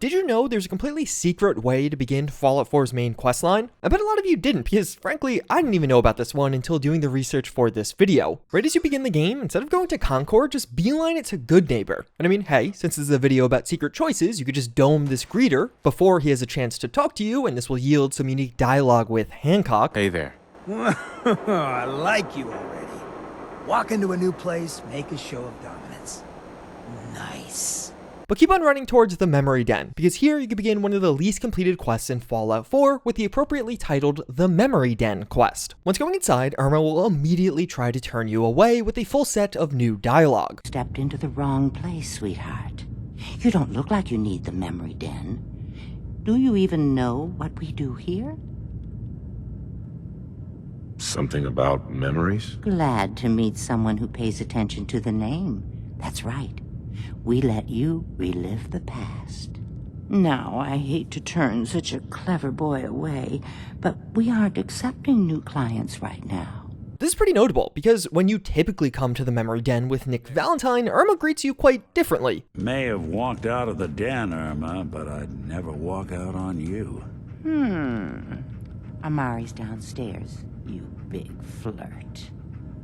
did you know there's a completely secret way to begin Fallout 4's main questline? I bet a lot of you didn't, because frankly, I didn't even know about this one until doing the research for this video. Right as you begin the game, instead of going to Concord, just beeline it to Good Neighbor. And I mean, hey, since this is a video about secret choices, you could just dome this greeter before he has a chance to talk to you, and this will yield some unique dialogue with Hancock. Hey there. I like you already. Walk into a new place, make a show of dominance. Nice. But keep on running towards the Memory Den, because here you can begin one of the least completed quests in Fallout 4 with the appropriately titled the Memory Den quest. Once going inside, Irma will immediately try to turn you away with a full set of new dialogue. Stepped into the wrong place, sweetheart. You don't look like you need the Memory Den. Do you even know what we do here? Something about memories? Glad to meet someone who pays attention to the name. That's right. We let you relive the past. Now, I hate to turn such a clever boy away, but we aren't accepting new clients right now. This is pretty notable, because when you typically come to the Memory Den with Nick Valentine, Irma greets you quite differently. May have walked out of the den, Irma, but I'd never walk out on you. Amari's downstairs, you big flirt.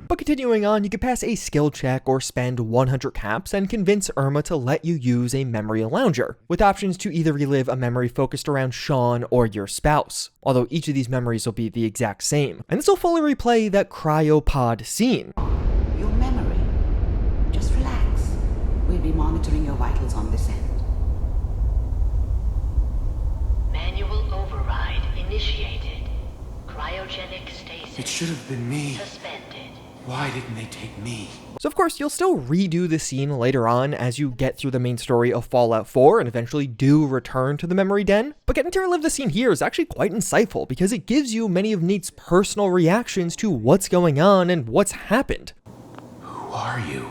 But continuing on, you can pass a skill check or spend 100 caps and convince Irma to let you use a memory lounger, with options to either relive a memory focused around Sean or your spouse, although each of these memories will be the exact same. And this will fully replay that cryopod scene. Your memory. Just relax. We'll be monitoring your vitals on this end. Manual override initiated. Cryogenic stasis. It should have been me. Suspended. Why didn't they take me? So of course, you'll still redo the scene later on as you get through the main story of Fallout 4 and eventually do return to the Memory Den, but getting to relive the scene here is actually quite insightful because it gives you many of Nate's personal reactions to what's going on and what's happened. Who are you?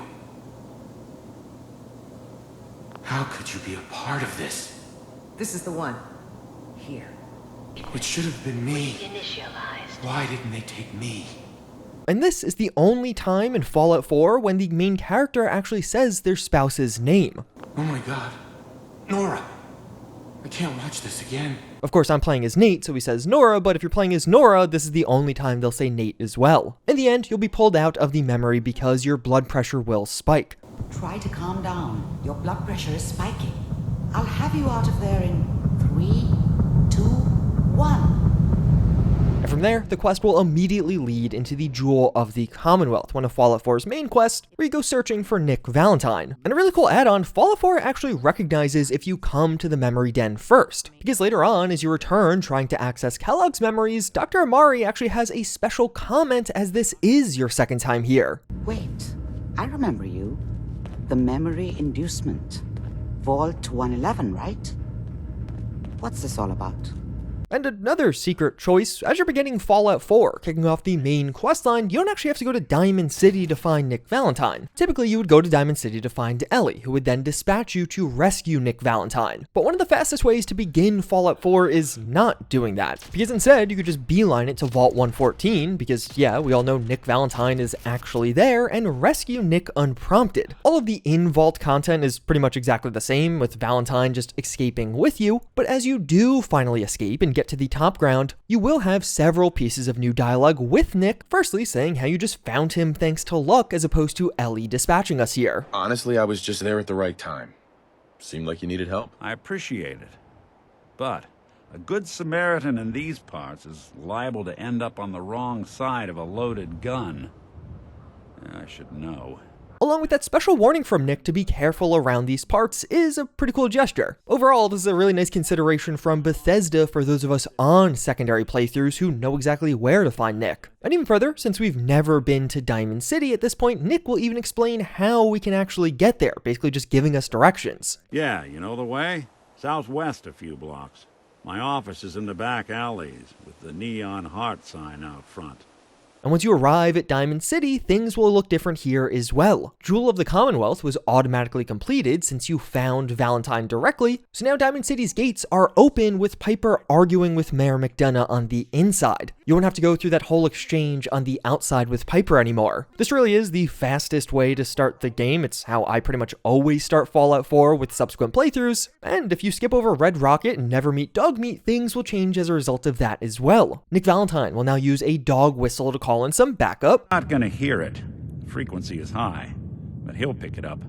How could you be a part of this? This is the one. Here. It should have been me. Initialized. Why didn't they take me? And this is the only time in Fallout 4 when the main character actually says their spouse's name. Oh my god. Nora! I can't watch this again. Of course, I'm playing as Nate, so he says Nora, but if you're playing as Nora, this is the only time they'll say Nate as well. In the end, you'll be pulled out of the memory because your blood pressure will spike. Try to calm down. Your blood pressure is spiking. I'll have you out of there in 3, 2, 1. And from there, the quest will immediately lead into the Jewel of the Commonwealth, one of Fallout 4's main quests, where you go searching for Nick Valentine. And a really cool add-on, Fallout 4 actually recognizes if you come to the Memory Den first, because later on, as you return trying to access Kellogg's memories, Dr. Amari actually has a special comment as this is your second time here. Wait, I remember you. The memory inducement. Vault 111, right? What's this all about? And another secret choice, as you're beginning Fallout 4, kicking off the main questline, you don't actually have to go to Diamond City to find Nick Valentine. Typically, you would go to Diamond City to find Ellie, who would then dispatch you to rescue Nick Valentine. But one of the fastest ways to begin Fallout 4 is not doing that, because instead, you could just beeline it to Vault 114, because yeah, we all know Nick Valentine is actually there, and rescue Nick unprompted. All of the in-vault content is pretty much exactly the same, with Valentine just escaping with you, but as you do finally escape and get to the top ground, you will have several pieces of new dialogue with Nick, firstly saying how you just found him thanks to luck as opposed to Ellie dispatching us here. Honestly, I was just there at the right time. Seemed like you needed help. I appreciate it. But a good Samaritan in these parts is liable to end up on the wrong side of a loaded gun. I should know. Along with that special warning from Nick to be careful around these parts is a pretty cool gesture. Overall, this is a really nice consideration from Bethesda for those of us on secondary playthroughs who know exactly where to find Nick. And even further, since we've never been to Diamond City at this point, Nick will even explain how we can actually get there, basically just giving us directions. Yeah, you know the way? Southwest a few blocks. My office is in the back alleys with the neon heart sign out front. And once you arrive at Diamond City, things will look different here as well. Jewel of the Commonwealth was automatically completed since you found Valentine directly, so now Diamond City's gates are open with Piper arguing with Mayor McDonough on the inside. You won't have to go through that whole exchange on the outside with Piper anymore. This really is the fastest way to start the game. It's how I pretty much always start Fallout 4 with subsequent playthroughs, and if you skip over Red Rocket and never meet Dogmeat, things will change as a result of that as well. Nick Valentine will now use a dog whistle to call in some backup. Not gonna hear it. Frequency is high, but he'll pick it up.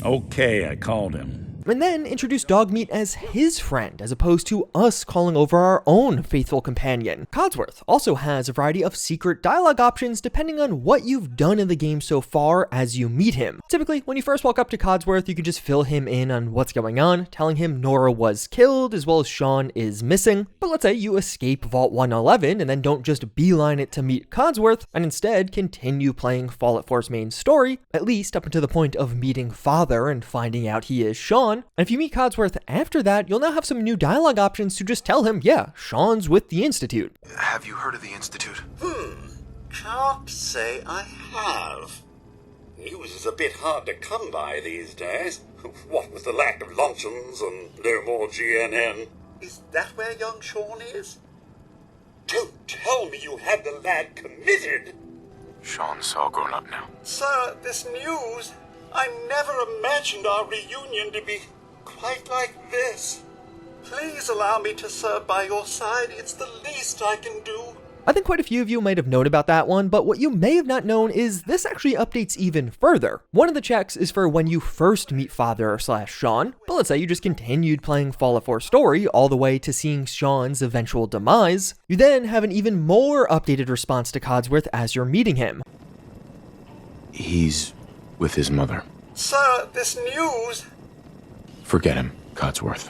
Okay, I called him. And then introduce Dogmeat as his friend, as opposed to us calling over our own faithful companion. Codsworth also has a variety of secret dialogue options depending on what you've done in the game so far as you meet him. Typically, when you first walk up to Codsworth, you can just fill him in on what's going on, telling him Nora was killed as well as Sean is missing. But let's say you escape Vault 111 and then don't just beeline it to meet Codsworth, and instead continue playing Fallout 4's main story, at least up until the point of meeting Father and finding out he is Sean. And if you meet Codsworth after that, you'll now have some new dialogue options to just tell him, yeah, Sean's with the Institute. Have you heard of the Institute? Can't say I have. News is a bit hard to come by these days. What with the lack of luncheons and no more GNN. Is that where young Sean is? Don't tell me you had the lad committed. Sean's all grown up now. Sir, this news... I never imagined our reunion to be quite like this. Please allow me to serve by your side. It's the least I can do. I think quite a few of you might have known about that one, but what you may have not known is this actually updates even further. One of the checks is for when you first meet Father/Sean, but let's say you just continued playing Fallout 4 story all the way to seeing Sean's eventual demise. You then have an even more updated response to Codsworth as you're meeting him. He's with his mother. Sir, this news... Forget him, Codsworth.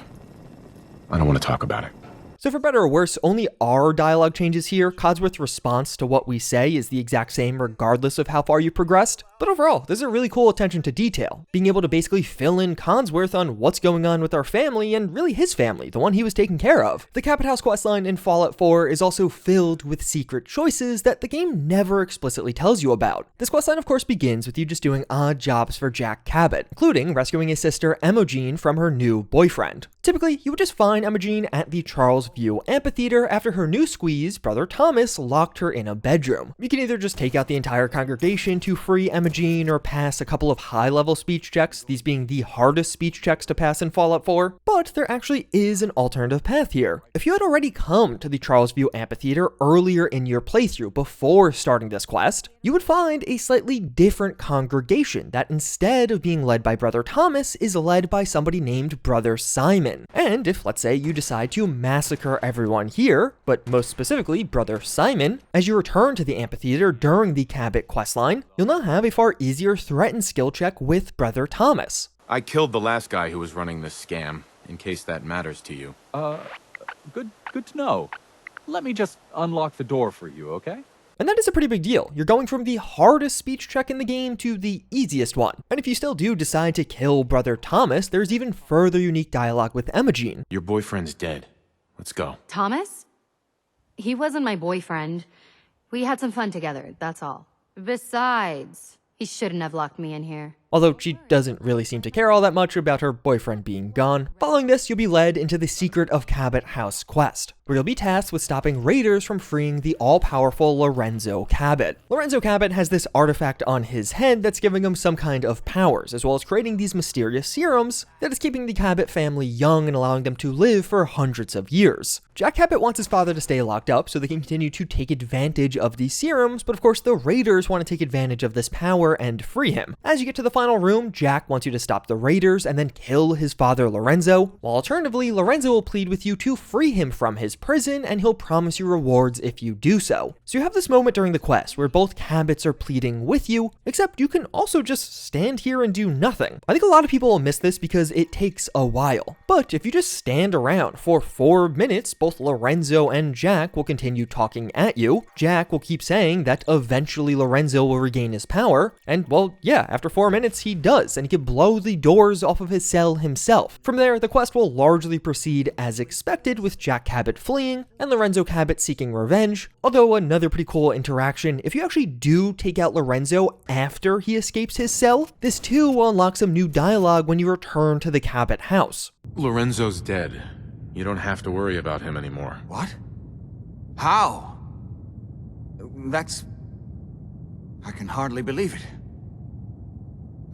I don't want to talk about it. So for better or worse, only our dialogue changes here. Codsworth's response to what we say is the exact same regardless of how far you progressed. But overall, this is a really cool attention to detail, being able to basically fill in Codsworth on what's going on with our family and really his family, the one he was taking care of. The Cabot House questline in Fallout 4 is also filled with secret choices that the game never explicitly tells you about. This questline of course begins with you just doing odd jobs for Jack Cabot, including rescuing his sister Emogene from her new boyfriend. Typically, you would just find Emogene at the Charles View Amphitheater after her new squeeze, Brother Thomas, locked her in a bedroom. You can either just take out the entire congregation to free Emogene or pass a couple of high-level speech checks, these being the hardest speech checks to pass in Fallout 4, but there actually is an alternative path here. If you had already come to the Charles View Amphitheater earlier in your playthrough before starting this quest, you would find a slightly different congregation that instead of being led by Brother Thomas is led by somebody named Brother Simon. And if, let's say, you decide to massacre everyone here, but most specifically Brother Simon, as you return to the amphitheater during the Cabot questline, you'll now have a far easier threat and skill check with Brother Thomas. I killed the last guy who was running this scam, in case that matters to you. Good to know. Let me just unlock the door for you, okay? And that is a pretty big deal. You're going from the hardest speech check in the game to the easiest one. And if you still do decide to kill Brother Thomas, there's even further unique dialogue with Emogene. Your boyfriend's dead. Let's go. Thomas? He wasn't my boyfriend. We had some fun together, that's all. Besides, he shouldn't have locked me in here. Although she doesn't really seem to care all that much about her boyfriend being gone. Following this, you'll be led into the Secret of Cabot House quest, where you'll be tasked with stopping raiders from freeing the all-powerful Lorenzo Cabot. Lorenzo Cabot has this artifact on his head that's giving him some kind of powers, as well as creating these mysterious serums that is keeping the Cabot family young and allowing them to live for hundreds of years. Jack Cabot wants his father to stay locked up so they can continue to take advantage of these serums, but of course the raiders want to take advantage of this power and free him. As you get to the final room, Jack wants you to stop the raiders and then kill his father Lorenzo, while alternatively Lorenzo will plead with you to free him from his prison and he'll promise you rewards if you do so. So you have this moment during the quest where both Cabots are pleading with you, except you can also just stand here and do nothing. I think a lot of people will miss this because it takes a while, but if you just stand around for 4 minutes, both Lorenzo and Jack will continue talking at you. Jack will keep saying that eventually Lorenzo will regain his power, and well, yeah, after 4 minutes, minutes, he does, and he can blow the doors off of his cell himself. From there, the quest will largely proceed as expected, with Jack Cabot fleeing and Lorenzo Cabot seeking revenge, although another pretty cool interaction, if you actually do take out Lorenzo after he escapes his cell, this too will unlock some new dialogue when you return to the Cabot house. Lorenzo's dead. You don't have to worry about him anymore. What? How? I can hardly believe it.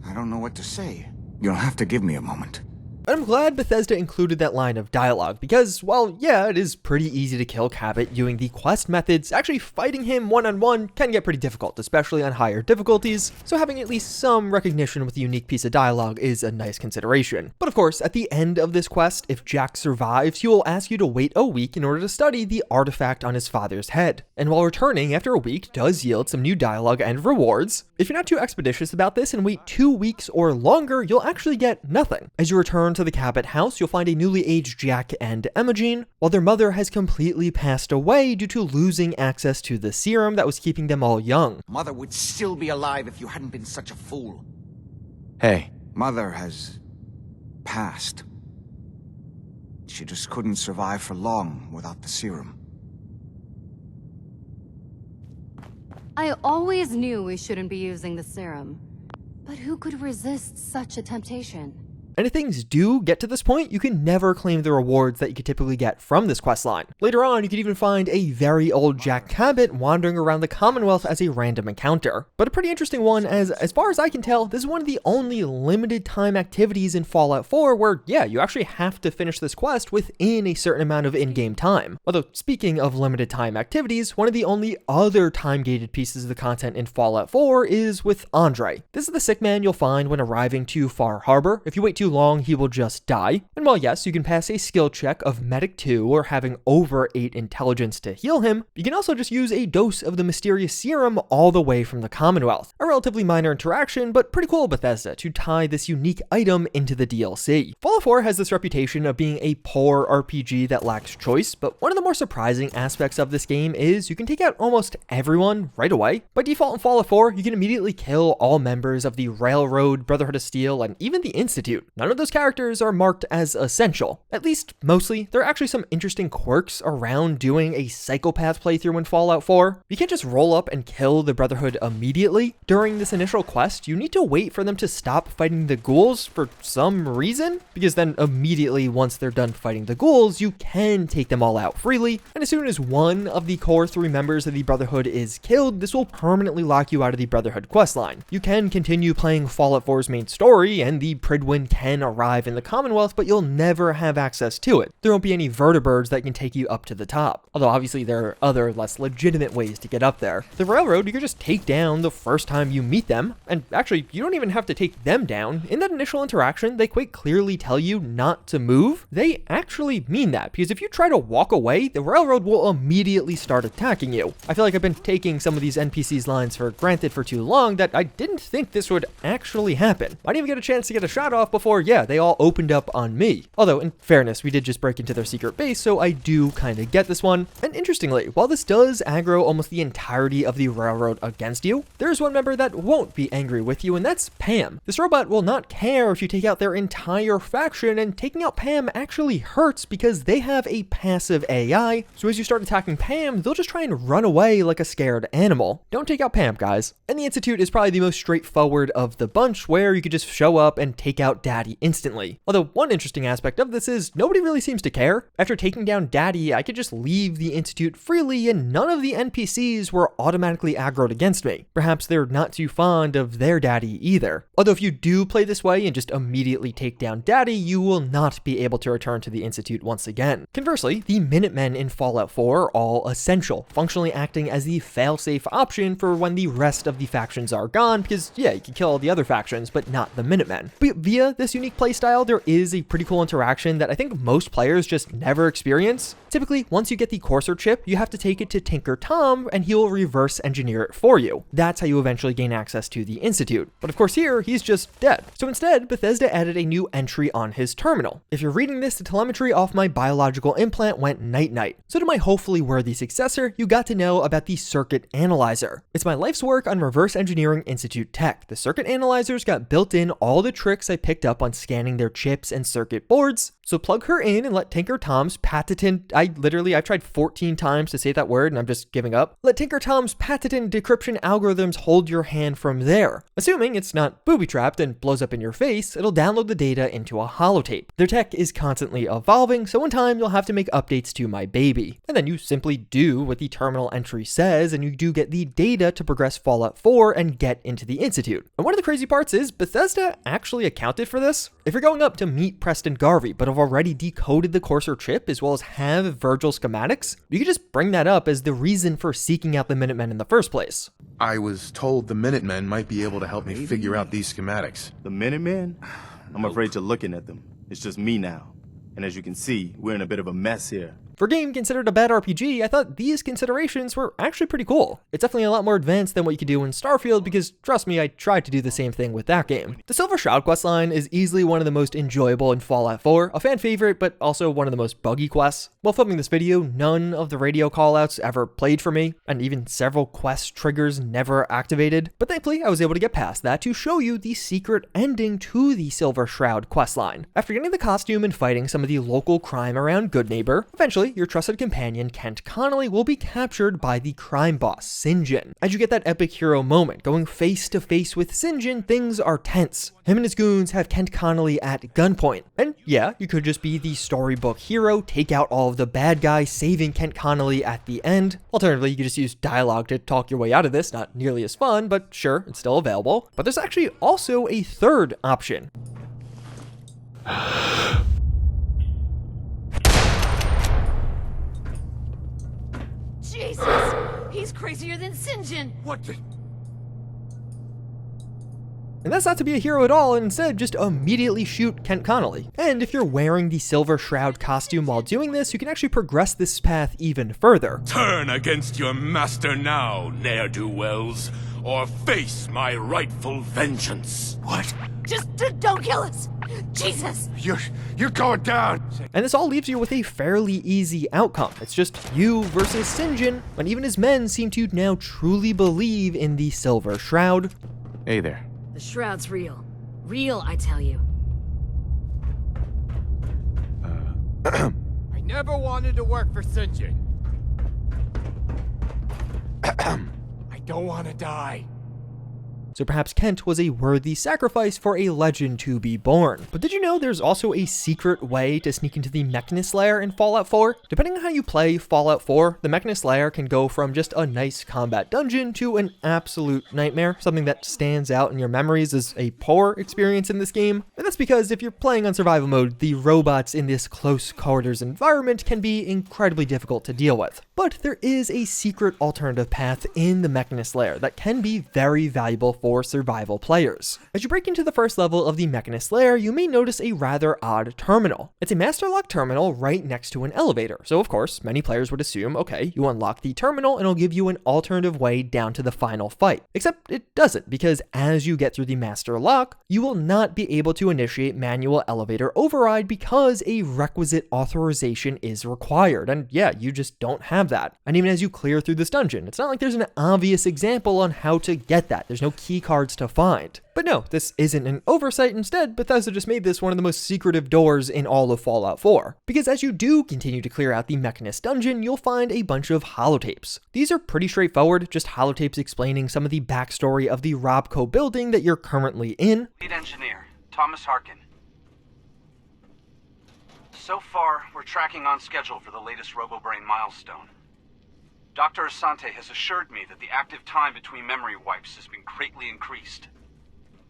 I don't know what to say. You'll have to give me a moment. And I'm glad Bethesda included that line of dialogue, because, while yeah, it is pretty easy to kill Cabot using the quest methods, actually fighting him one-on-one can get pretty difficult, especially on higher difficulties, so having at least some recognition with a unique piece of dialogue is a nice consideration. But of course, at the end of this quest, if Jack survives, he will ask you to wait a week in order to study the artifact on his father's head. And while returning after a week does yield some new dialogue and rewards, if you're not too expeditious about this and wait 2 weeks or longer, you'll actually get nothing. As you return to the Cabot house, you'll find a newly aged Jack and Imogen, while their mother has completely passed away due to losing access to the serum that was keeping them all young. Mother would still be alive if you hadn't been such a fool. Hey. Mother has passed. She just couldn't survive for long without the serum. I always knew we shouldn't be using the serum. But who could resist such a temptation? And if things do get to this point, you can never claim the rewards that you could typically get from this questline. Later on, you could even find a very old Jack Cabot wandering around the Commonwealth as a random encounter. But a pretty interesting one, as far as I can tell, this is one of the only limited time activities in Fallout 4 where, yeah, you actually have to finish this quest within a certain amount of in-game time. Although, speaking of limited time activities, one of the only other time-gated pieces of the content in Fallout 4 is with Andre. This is the sick man you'll find when arriving to Far Harbor. If you wait too long, he will just die. And while yes, you can pass a skill check of Medic 2 or having over 8 intelligence to heal him, you can also just use a dose of the mysterious serum all the way from the Commonwealth. A relatively minor interaction, but pretty cool of Bethesda to tie this unique item into the DLC. Fallout 4 has this reputation of being a poor RPG that lacks choice, but one of the more surprising aspects of this game is you can take out almost everyone right away. By default in Fallout 4, you can immediately kill all members of the Railroad, Brotherhood of Steel, and even the Institute. None of those characters are marked as essential. At least, mostly. There are actually some interesting quirks around doing a psychopath playthrough in Fallout 4. You can't just roll up and kill the Brotherhood immediately. During this initial quest, you need to wait for them to stop fighting the ghouls for some reason, because then immediately once they're done fighting the ghouls, you can take them all out freely, and as soon as one of the core 3 members of the Brotherhood is killed, this will permanently lock you out of the Brotherhood questline. You can continue playing Fallout 4's main story, and the Pridwin can arrive in the Commonwealth, but you'll never have access to it. There won't be any vertibirds that can take you up to the top. Although obviously there are other less legitimate ways to get up there. The Railroad, you can just take down the first time you meet them, and actually you don't even have to take them down. In that initial interaction, they quite clearly tell you not to move. They actually mean that, because if you try to walk away, the Railroad will immediately start attacking you. I feel like I've been taking some of these NPCs' lines for granted for too long that I didn't think this would actually happen. I didn't even get a chance to get a shot off before, yeah, they all opened up on me. Although, in fairness, we did just break into their secret base, so I do kind of get this one. And interestingly, while this does aggro almost the entirety of the Railroad against you, there's one member that won't be angry with you, and that's Pam. This robot will not care if you take out their entire faction, and taking out Pam actually hurts because they have a passive AI, so as you start attacking Pam, they'll just try and run away like a scared animal. Don't take out Pam, guys. And the Institute is probably the most straightforward of the bunch, where you could just show up and take out Daddy instantly. Although one interesting aspect of this is nobody really seems to care. After taking down Daddy, I could just leave the Institute freely and none of the NPCs were automatically aggroed against me. Perhaps they're not too fond of their Daddy either. Although if you do play this way and just immediately take down Daddy, you will not be able to return to the Institute once again. Conversely, the Minutemen in Fallout 4 are all essential, functionally acting as the failsafe option for when the rest of the factions are gone, because yeah, you can kill all the other factions, but not the Minutemen. But via this this unique playstyle, there is a pretty cool interaction that I think most players just never experience. Typically, once you get the courser chip, you have to take it to Tinker Tom and he'll reverse engineer it for you. That's how you eventually gain access to the Institute. But of course here, he's just dead. So instead, Bethesda added a new entry on his terminal. If you're reading this, the telemetry off my biological implant went night-night. So to my hopefully worthy successor, you got to know about the Circuit Analyzer. It's my life's work on reverse engineering Institute tech. The Circuit Analyzer's got built in all the tricks I picked up on scanning their chips and circuit boards. So plug her in and let Tinker Tom's patented, I've tried 14 times to say that word and I'm just giving up. Let Tinker Tom's patented decryption algorithms hold your hand from there. Assuming it's not booby-trapped and blows up in your face, it'll download the data into a holotape. Their tech is constantly evolving, so in time you'll have to make updates to my baby. And then you simply do what the terminal entry says and you do get the data to progress Fallout 4 and get into the Institute. And one of the crazy parts is Bethesda actually accounted for this. If you're going up to meet Preston Garvey, but have already decoded the courser chip as well as have Virgil schematics, you could just bring that up as the reason for seeking out the Minutemen in the first place. I was told the Minutemen might be able to help me figure out these schematics. The Minutemen? I'm afraid you're looking at them. It's just me now. And as you can see, we're in a bit of a mess here. For a game considered a bad RPG, I thought these considerations were actually pretty cool. It's definitely a lot more advanced than what you could do in Starfield because, trust me, I tried to do the same thing with that game. The Silver Shroud questline is easily one of the most enjoyable in Fallout 4, a fan favorite, but also one of the most buggy quests. While filming this video, none of the radio callouts ever played for me, and even several quest triggers never activated. But thankfully, I was able to get past that to show you the secret ending to the Silver Shroud questline. After getting the costume and fighting some of the local crime around Goodneighbor, eventually, your trusted companion, Kent Connolly, will be captured by the crime boss, St. John. As you get that epic hero moment, going face to face with St. John, things are tense. Him and his goons have Kent Connolly at gunpoint. And yeah, you could just be the storybook hero, take out all of the bad guys, saving Kent Connolly at the end. Alternatively, you could just use dialogue to talk your way out of this, not nearly as fun, but sure, it's still available. But there's actually also a third option. Jesus! He's crazier than St. John! What the... And that's not to be a hero at all, and instead just immediately shoot Kent Connolly. And if you're wearing the Silver Shroud costume while doing this, you can actually progress this path even further. Turn against your master now, ne'er-do-wells, or face my rightful vengeance. What? Just don't kill us! Jesus! You're going down! And this all leaves you with a fairly easy outcome. It's just you versus St. John, and even his men seem to now truly believe in the Silver Shroud. Hey there. The Shroud's real. Real, I tell you. I never wanted to work for St. John. I don't want to die. So perhaps Kent was a worthy sacrifice for a legend to be born. But did you know there's also a secret way to sneak into the Mechanist lair in Fallout 4? Depending on how you play Fallout 4, the Mechanist lair can go from just a nice combat dungeon to an absolute nightmare, something that stands out in your memories as a poor experience in this game. And that's because if you're playing on survival mode, the robots in this close quarters environment can be incredibly difficult to deal with. But there is a secret alternative path in the Mechanist lair that can be very valuable for survival players. As you break into the first level of the Mechanist lair, you may notice a rather odd terminal. It's a master lock terminal right next to an elevator. So of course, many players would assume, okay, you unlock the terminal and it'll give you an alternative way down to the final fight. Except it doesn't, because as you get through the master lock, you will not be able to initiate manual elevator override because a requisite authorization is required. And yeah, you just don't have that. And even as you clear through this dungeon, it's not like there's an obvious example on how to get that. There's no key cards to find. But no, this isn't an oversight. Instead, Bethesda just made this one of the most secretive doors in all of Fallout 4. Because as you do continue to clear out the Mechanist dungeon, you'll find a bunch of holotapes. These are pretty straightforward, just holotapes explaining some of the backstory of the Robco building that you're currently in. Lead engineer, Thomas Harkin. So far, we're tracking on schedule for the latest RoboBrain milestone. Dr. Asante has assured me that the active time between memory wipes has been greatly increased.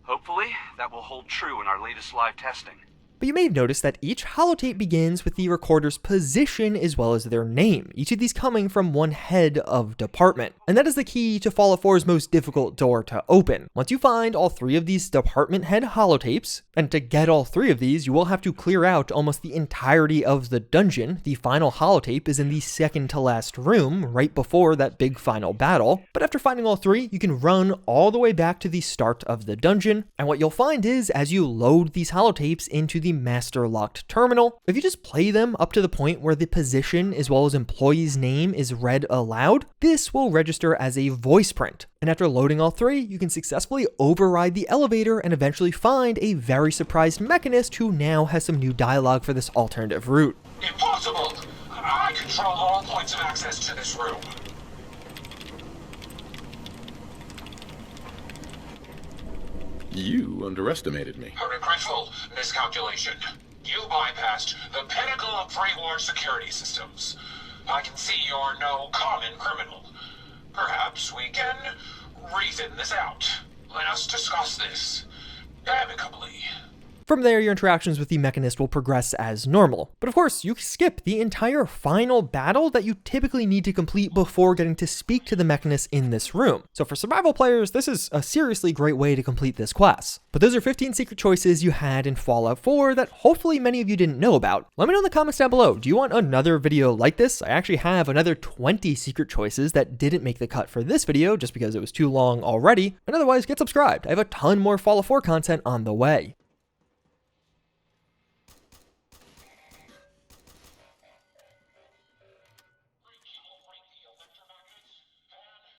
Hopefully, that will hold true in our latest live testing. But you may have noticed that each holotape begins with the recorder's position as well as their name, each of these coming from one head of department. And that is the key to Fallout 4's most difficult door to open. Once you find all 3 of these department head holotapes, and to get all 3 of these, you will have to clear out almost the entirety of the dungeon. The final holotape is in the second to last room, right before that big final battle. But after finding all 3, you can run all the way back to the start of the dungeon, and what you'll find is, as you load these holotapes into the master locked terminal, if you just play them up to the point where the position as well as employee's name is read aloud, this will register as a voice print. And after loading all 3, you can successfully override the elevator and eventually find a very surprised Mechanist who now has some new dialogue for this alternative route. Impossible! I control all points of access to this room. You underestimated me. A regretful miscalculation. You bypassed the pinnacle of pre-war security systems. I can see you're no common criminal. Perhaps we can reason this out. Let us discuss this amicably. From there, your interactions with the Mechanist will progress as normal. But of course, you skip the entire final battle that you typically need to complete before getting to speak to the Mechanist in this room. So for survival players, this is a seriously great way to complete this quest. But those are 15 secret choices you had in Fallout 4 that hopefully many of you didn't know about. Let me know in the comments down below, do you want another video like this? I actually have another 20 secret choices that didn't make the cut for this video just because it was too long already. And otherwise, get subscribed. I have a ton more Fallout 4 content on the way.